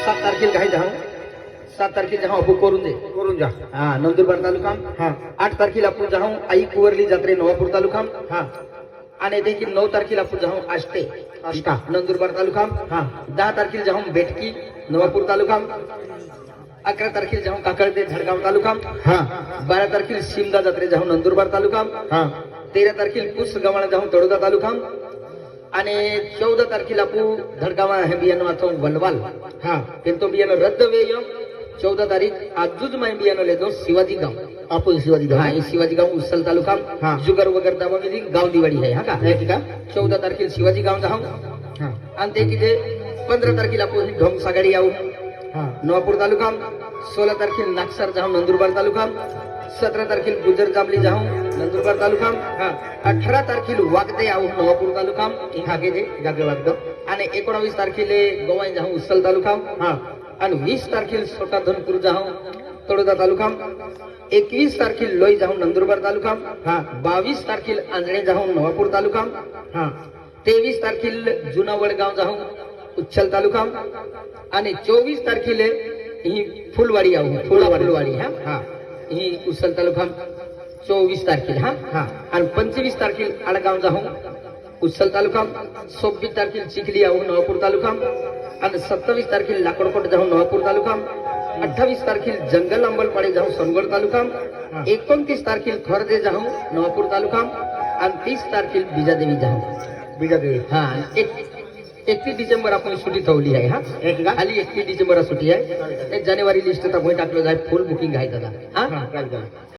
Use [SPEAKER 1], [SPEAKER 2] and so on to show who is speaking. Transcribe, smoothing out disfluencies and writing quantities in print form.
[SPEAKER 1] 7 तारखेला काही जाऊ 7 तारखेला जाऊ आपण करून जा हा नंदुरबार तालुका हा 8 तारखेला आपण जाऊ आई कुवरली जत्रे नवापूर तालुका हा आणि देखील 9 तारखेला आपण जाऊ आष्टा नंदुरबार तालुका हा 10 तारखेला जाऊ बेटकी नवापूर तालुका 11 तारखेला जाऊ काकळदे झडगाव तालुका हा 12 तारखेला शिमगा जत्रे जाऊ नंदुरबार तालुका हा 13 तारखेला कुसगव्हाण जाऊ तळोदा तालुका आणि 14 तारखेला आपण धडगावा हे बियाणं वाचून वलवाल हा तो बियाणं रद्द वेय 14 तारीख आजूच माय बियाणं लेतो शिवाजी गाव आपण शिवाजी गाव हा शिवाजी गाव उसल तालुका हा जुगर वगैरे दाबामध्ये गाव दिवाळी आहे हा का ठीक आहे 14 तारखेला शिवाजी गाव जाऊ हा आणि ते किती 15 तारखेला आपण ढोंग सागाडी येऊ हा नवापूर तालुका 16 तारखेला नागसर जाऊ नंदुरबार तालुका 17 तारखेला गुजर जांभली जाऊ नंदुरबार तालुका हा 18 तारखेला वागदे आऊ नवापूर तालुका हागे जे जागे वागद आणि 19 तारखेला गोवाई जाऊ उसल तालुका हा आणि 20 तारखेला छोटा धनपूर जाऊ तळोदा तालुका 21 तारखेला लोई जाऊ नंदुरबार तालुका हा 22 तारखेला आंजणे जाऊ नवापूर तालुका हा 23 तारखेला जुना वडगाव जाऊ उच्छल तालुका आणि 24 तारखेला ही फुलवाडी आऊ फुलवाडी हा ही उसल तालुका 24 तारखेला हा आणि 25 तारखेला आडगाव जाऊ उसल तालुका 26 तारखेला चिखली आऊ नवापूर तालुका आणि 27 तारखेला लाकडकोट जाऊ नवापूर तालुका 28 तारखेला जंगल अंबलपाडे जाऊ सोनगड तालुका 29 तारखेला खरदे जाऊ नवापूर तालुका आणि 30 तारखेला बिजादेवी हा 31 डिसेंबर आपण सुट्टी ठेवली आहे हा खाली 31 डिसेंबर सुट्टी आहे जानेवारी लिस्ट टाकलं जाय फुल बुकिंग आहे दादा हा